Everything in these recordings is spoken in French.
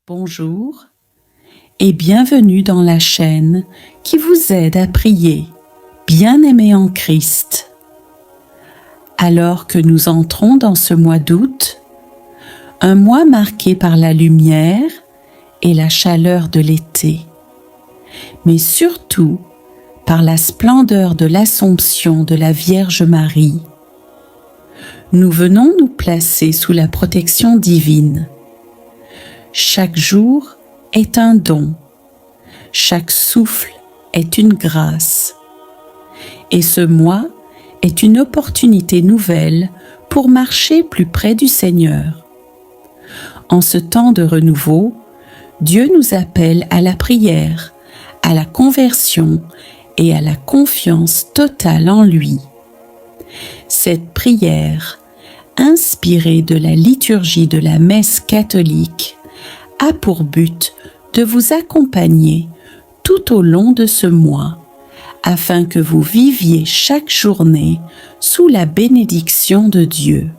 Bonjour et bienvenue dans la chaîne qui vous aide à prier, bien-aimé en Christ. Alors que nous entrons dans ce mois d'août, un mois marqué par la lumière et la chaleur de l'été, mais surtout par la splendeur de l'Assomption de la Vierge Marie, nous venons nous placer sous la protection divine. Chaque jour est un don, chaque souffle est une grâce, et ce mois est une opportunité nouvelle pour marcher plus près du Seigneur. En ce temps de renouveau, Dieu nous appelle à la prière, à la conversion et à la confiance totale en lui. Cette prière, inspirée de la liturgie de la messe catholique, a pour but de vous accompagner tout au long de ce mois, afin que vous viviez chaque journée sous la bénédiction de Dieu.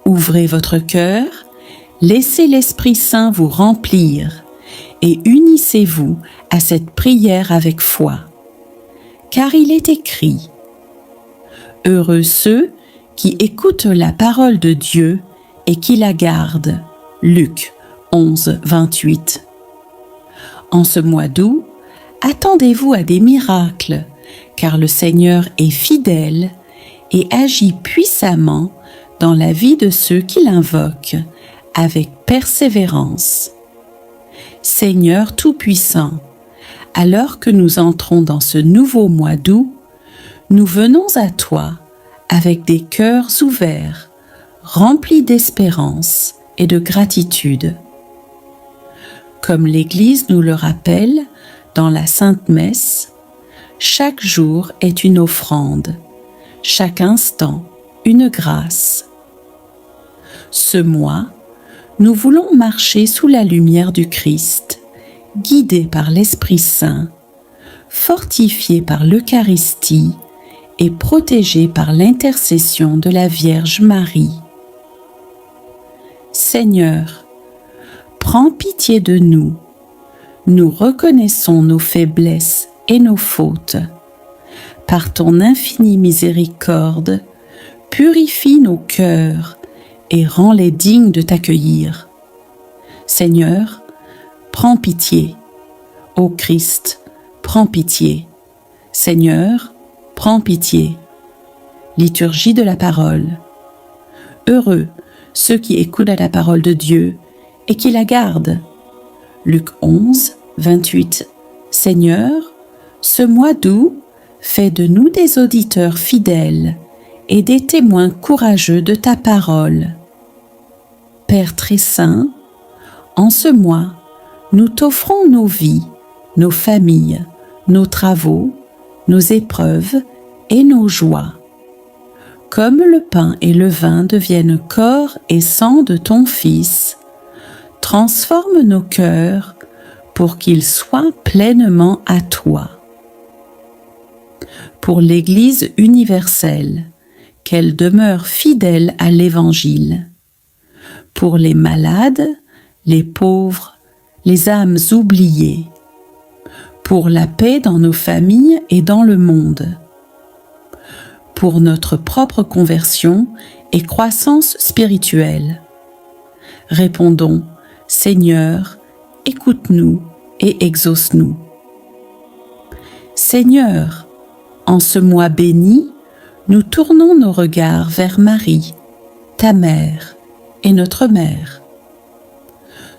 Ouvrez votre cœur, laissez l'Esprit Saint vous remplir et unissez-vous à cette prière avec foi. Car il est écrit : Heureux ceux qui écoutent la parole de Dieu et qui la gardent. Luc 11, 28. En ce mois d'août, attendez-vous à des miracles, car le Seigneur est fidèle et agit puissamment dans la vie de ceux qui l'invoquent avec persévérance. Seigneur Tout-Puissant, alors que nous entrons dans ce nouveau mois d'août, nous venons à toi avec des cœurs ouverts, remplis d'espérance et de gratitude. Comme l'Église nous le rappelle dans la Sainte Messe, chaque jour est une offrande, chaque instant une grâce. Ce mois, nous voulons marcher sous la lumière du Christ, guidés par l'Esprit Saint, fortifiés par l'Eucharistie et protégés par l'intercession de la Vierge Marie. Seigneur, prends pitié de nous. Nous reconnaissons nos faiblesses et nos fautes. Par ton infinie miséricorde, purifie nos cœurs et rends-les dignes de t'accueillir. Seigneur, prends pitié. Ô Christ, prends pitié. Seigneur, prends pitié. Liturgie de la parole. Heureux ceux qui écoutent la parole de Dieu et qui la gardent. Luc 11, 28. Seigneur, ce mois d'août, fais de nous des auditeurs fidèles et des témoins courageux de ta parole. Père très saint, en ce mois, nous t'offrons nos vies, nos familles, nos travaux, nos épreuves et nos joies. Comme le pain et le vin deviennent corps et sang de ton Fils, transforme nos cœurs pour qu'ils soient pleinement à toi. Pour l'Église universelle, qu'elle demeure fidèle à l'Évangile. Pour les malades, les pauvres, les âmes oubliées. Pour la paix dans nos familles et dans le monde. Pour notre propre conversion et croissance spirituelle. Répondons : Seigneur, écoute-nous et exauce-nous. Seigneur, en ce mois béni, nous tournons nos regards vers Marie, ta mère et notre mère.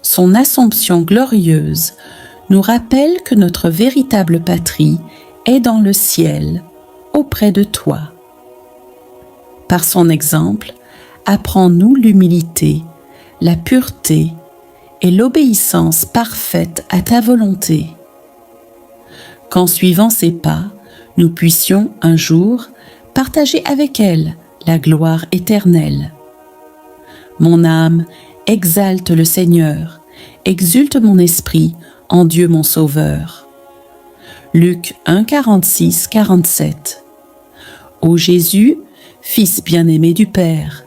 Son Assomption glorieuse nous rappelle que notre véritable patrie est dans le ciel, auprès de toi. Par son exemple, apprends-nous l'humilité, la pureté et l'obéissance parfaite à ta volonté. Qu'en suivant ses pas, nous puissions un jour partager avec elle la gloire éternelle. Mon âme exalte le Seigneur, exulte mon esprit en Dieu mon Sauveur. Luc 1, 46, 47. Ô Jésus, Fils bien-aimé du Père,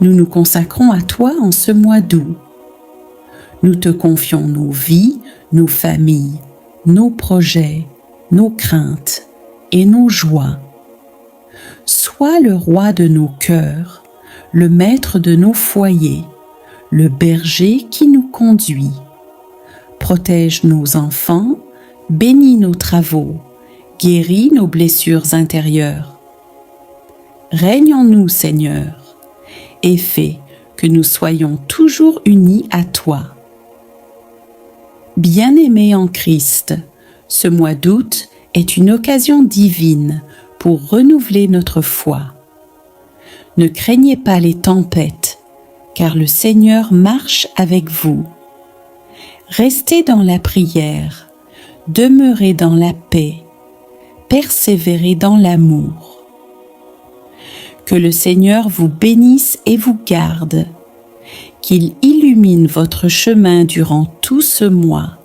nous nous consacrons à toi en ce mois d'août. Nous te confions nos vies, nos familles, nos projets, nos craintes et nos joies. Sois le roi de nos cœurs, le maître de nos foyers, le berger qui nous conduit. Protège nos enfants, bénis nos travaux, guéris nos blessures intérieures. Règne en nous, Seigneur, et fais que nous soyons toujours unis à toi. Bien-aimés en Christ, ce mois d'août est une occasion divine pour renouveler notre foi. Ne craignez pas les tempêtes, car le Seigneur marche avec vous. Restez dans la prière, demeurez dans la paix, persévérez dans l'amour. Que le Seigneur vous bénisse et vous garde, qu'il illumine votre chemin durant tout ce mois,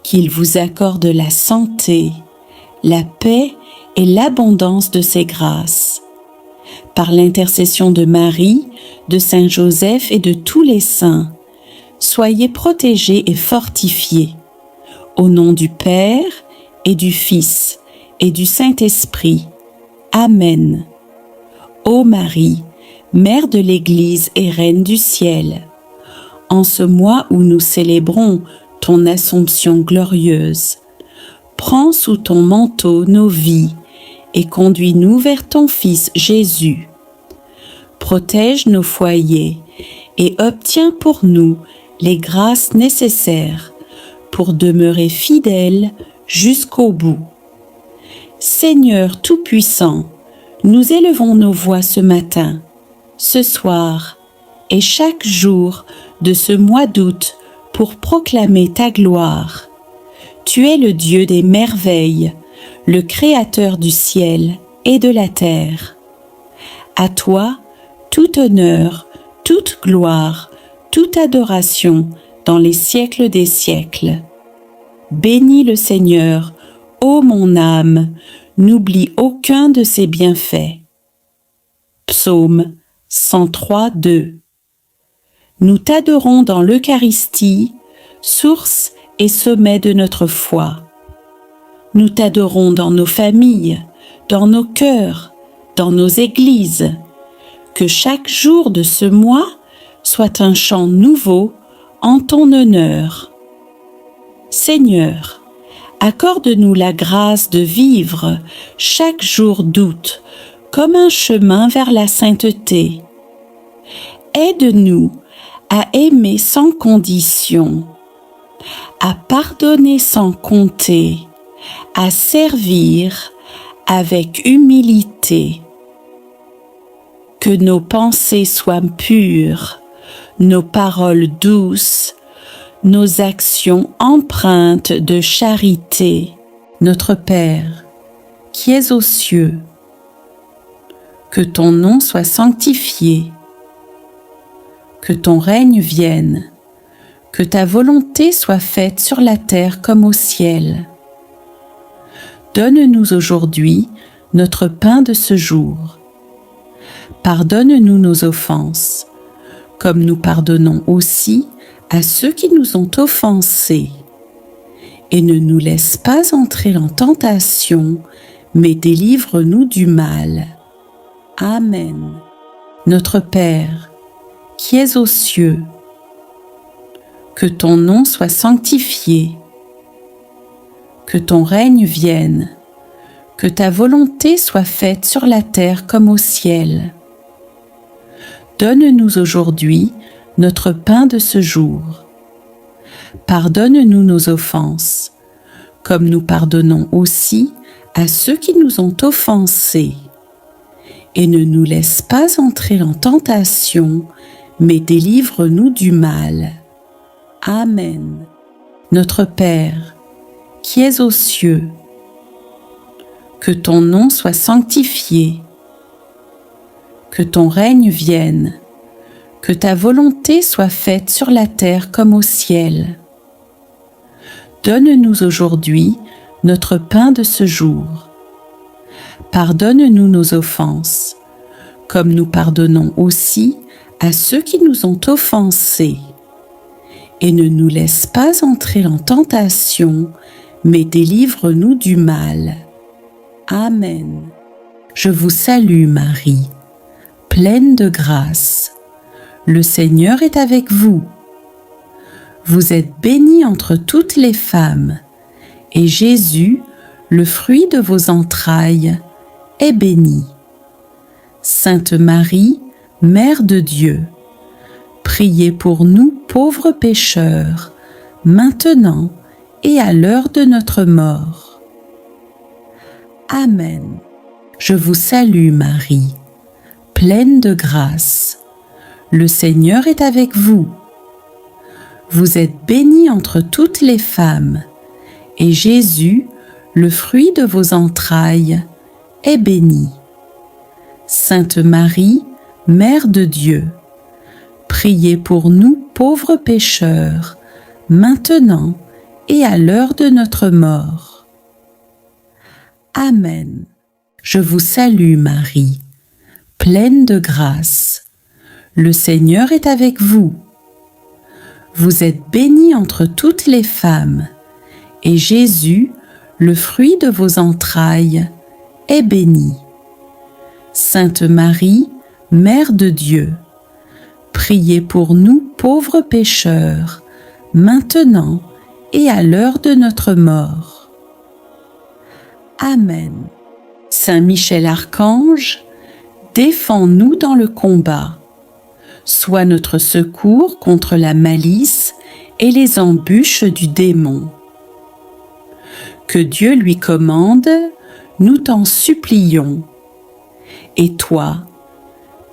qu'il vous accorde la santé, la paix et l'abondance de ses grâces. Par l'intercession de Marie, de Saint Joseph et de tous les saints, soyez protégés et fortifiés. Au nom du Père et du Fils et du Saint-Esprit. Amen. Ô Marie, Mère de l'Église et Reine du ciel, en ce mois où nous célébrons ton Assomption glorieuse, prends sous ton manteau nos vies et conduis-nous vers ton Fils Jésus. Protège nos foyers et obtiens pour nous les grâces nécessaires pour demeurer fidèles jusqu'au bout. Seigneur Tout-Puissant, nous élevons nos voix ce matin, ce soir et chaque jour de ce mois d'août pour proclamer ta gloire. Tu es le Dieu des merveilles, le Créateur du ciel et de la terre. À toi, tout honneur, toute gloire, toute adoration dans les siècles des siècles. Bénis le Seigneur, ô mon âme, n'oublie aucun de ses bienfaits. Psaume 103, 2. Nous t'adorons dans l'Eucharistie, source et sommet de notre foi. Nous t'adorons dans nos familles, dans nos cœurs, dans nos églises. Que chaque jour de ce mois soit un chant nouveau en ton honneur. Seigneur, accorde-nous la grâce de vivre chaque jour d'août comme un chemin vers la sainteté. Aide-nous à aimer sans condition, à pardonner sans compter, à servir avec humilité. Que nos pensées soient pures, nos paroles douces, nos actions empreintes de charité. Notre Père, qui es aux cieux, que ton nom soit sanctifié, que ton règne vienne, que ta volonté soit faite sur la terre comme au ciel. Donne-nous aujourd'hui notre pain de ce jour. Pardonne-nous nos offenses, comme nous pardonnons aussi à ceux qui nous ont offensés. Et ne nous laisse pas entrer en tentation, mais délivre-nous du mal. Amen. Notre Père, qui es aux cieux, que ton nom soit sanctifié, que ton règne vienne, que ta volonté soit faite sur la terre comme au ciel. Donne-nous aujourd'hui notre pain de ce jour. Pardonne-nous nos offenses, comme nous pardonnons aussi à ceux qui nous ont offensés. Et ne nous laisse pas entrer en tentation, mais délivre-nous du mal. Amen. Notre Père, qui es aux cieux, que ton nom soit sanctifié, que ton règne vienne, que ta volonté soit faite sur la terre comme au ciel. Donne-nous aujourd'hui notre pain de ce jour. Pardonne-nous nos offenses, comme nous pardonnons aussi à ceux qui nous ont offensés. et ne nous laisse pas entrer en tentation, mais délivre-nous du mal. Amen. Je vous salue Marie, pleine de grâce. Le Seigneur est avec vous. Vous êtes bénie entre toutes les femmes, et Jésus, le fruit de vos entrailles, est béni. Sainte Marie, Mère de Dieu, priez pour nous pauvres pécheurs, maintenant et à l'heure de notre mort. Amen. Je vous salue Marie, pleine de grâce. Le Seigneur est avec vous. Vous êtes bénie entre toutes les femmes, et Jésus, le fruit de vos entrailles, est béni. Sainte Marie, Mère de Dieu, priez pour nous pauvres pécheurs, maintenant et à l'heure de notre mort. Amen. Je vous salue Marie, pleine de grâce. Le Seigneur est avec vous. Vous êtes bénie entre toutes les femmes, et Jésus, le fruit de vos entrailles, est béni. Sainte Marie, Mère de Dieu, priez pour nous pauvres pécheurs, maintenant et à l'heure de notre mort. Amen. Saint Michel Archange, défends-nous dans le combat. Sois notre secours contre la malice et les embûches du démon. Que Dieu lui commande, nous t'en supplions. Et toi,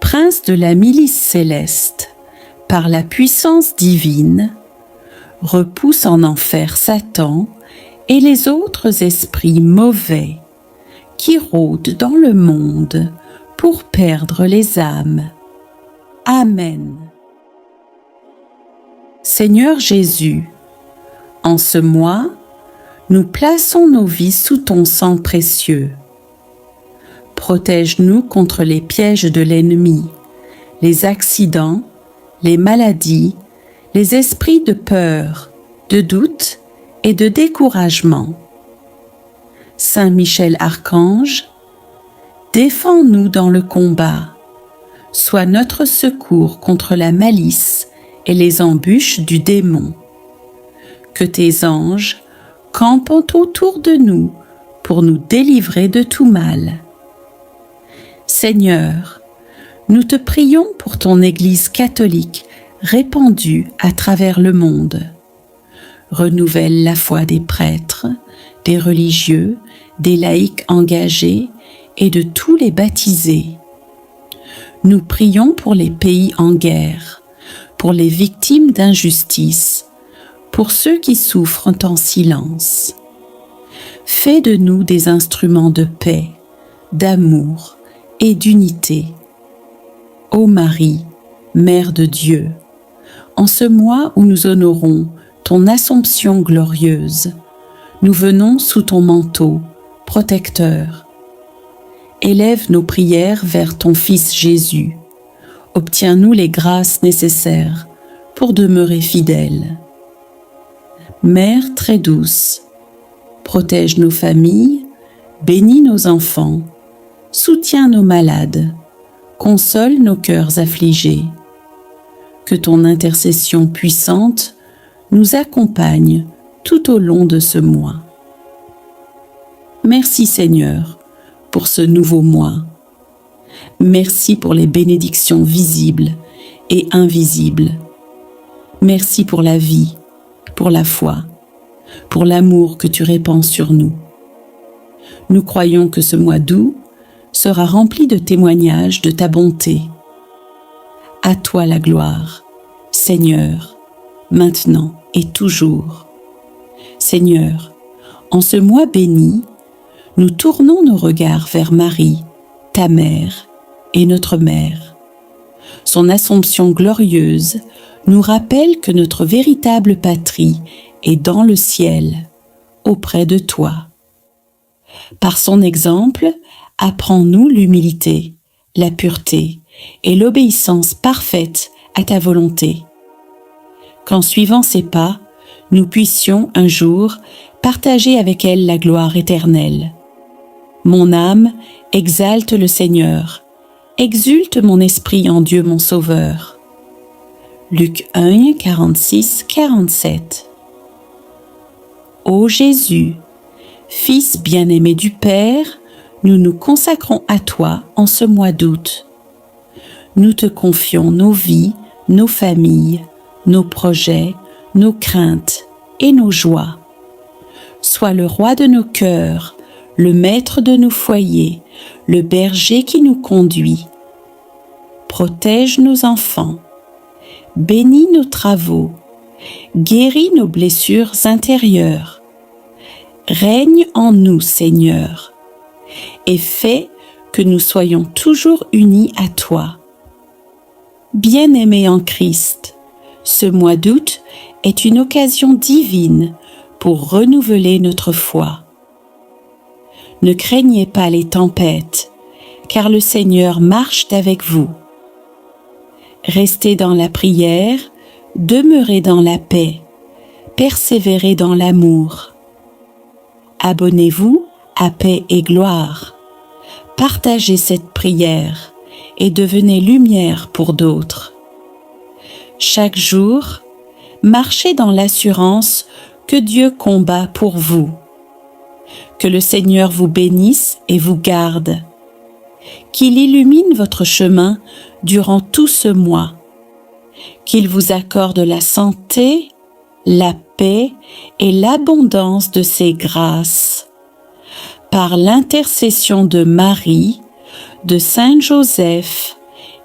Prince de la milice céleste, par la puissance divine, repousse en enfer Satan et les autres esprits mauvais qui rôdent dans le monde pour perdre les âmes. Amen. Seigneur Jésus, en ce mois, nous plaçons nos vies sous ton sang précieux. Protège-nous contre les pièges de l'ennemi, les accidents, les maladies, les esprits de peur, de doute et de découragement. Saint Michel Archange, défends-nous dans le combat. Sois notre secours contre la malice et les embûches du démon. Que tes anges campent autour de nous pour nous délivrer de tout mal. Seigneur, nous te prions pour ton Église catholique répandue à travers le monde. Renouvelle la foi des prêtres, des religieux, des laïcs engagés et de tous les baptisés. Nous prions pour les pays en guerre, pour les victimes d'injustice, pour ceux qui souffrent en silence. Fais de nous des instruments de paix, d'amour et d'unité. Ô Marie, Mère de Dieu, en ce mois où nous honorons ton Assomption glorieuse, nous venons sous ton manteau protecteur. Élève nos prières vers ton Fils Jésus. Obtiens-nous les grâces nécessaires pour demeurer fidèles. Mère très douce, protège nos familles, bénis nos enfants, soutiens nos malades, console nos cœurs affligés. Que ton intercession puissante nous accompagne tout au long de ce mois. Merci Seigneur pour ce nouveau mois. Merci pour les bénédictions visibles et invisibles. Merci pour la vie, pour la foi, pour l'amour que tu répands sur nous. Nous croyons que ce mois d'août sera rempli de témoignages de ta bonté. À toi la gloire, Seigneur, maintenant et toujours. Seigneur, en ce mois béni, nous tournons nos regards vers Marie, ta mère et notre mère. Son Assomption glorieuse nous rappelle que notre véritable patrie est dans le ciel, auprès de toi. Par son exemple, apprends-nous l'humilité, la pureté et l'obéissance parfaite à ta volonté. qu'en suivant ses pas, nous puissions un jour partager avec elle la gloire éternelle. Mon âme exalte le Seigneur, exulte mon esprit en Dieu mon Sauveur. Luc 1, 46-47. Ô Jésus, Fils bien-aimé du Père, nous nous consacrons à toi en ce mois d'août. Nous te confions nos vies, nos familles, nos projets, nos craintes et nos joies. Sois le roi de nos cœurs, le maître de nos foyers, le berger qui nous conduit. Protège nos enfants, bénis nos travaux, guéris nos blessures intérieures. Règne en nous, Seigneur, et fais que nous soyons toujours unis à toi. Bien-aimés en Christ, ce mois d'août est une occasion divine pour renouveler notre foi. Ne craignez pas les tempêtes, car le Seigneur marche avec vous. Restez dans la prière, demeurez dans la paix, persévérez dans l'amour. Abonnez-vous à Paix et Gloire. Partagez cette prière et devenez lumière pour d'autres. Chaque jour, marchez dans l'assurance que Dieu combat pour vous. Que le Seigneur vous bénisse et vous garde. Qu'il illumine votre chemin durant tout ce mois. Qu'il vous accorde la santé, la paix et l'abondance de ses grâces. Par l'intercession de Marie, de Saint Joseph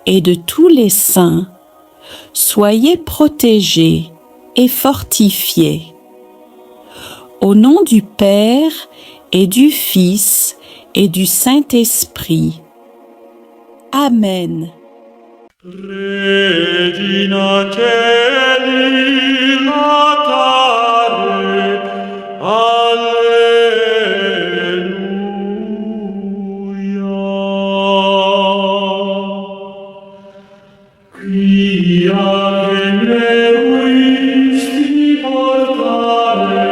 et de tous les saints, soyez protégés et fortifiés. Au nom du Père et du Fils et du Saint-Esprit. Amen. Regina Caeli latare, Alleluia. Quia generuisti portare,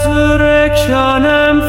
resurrectionem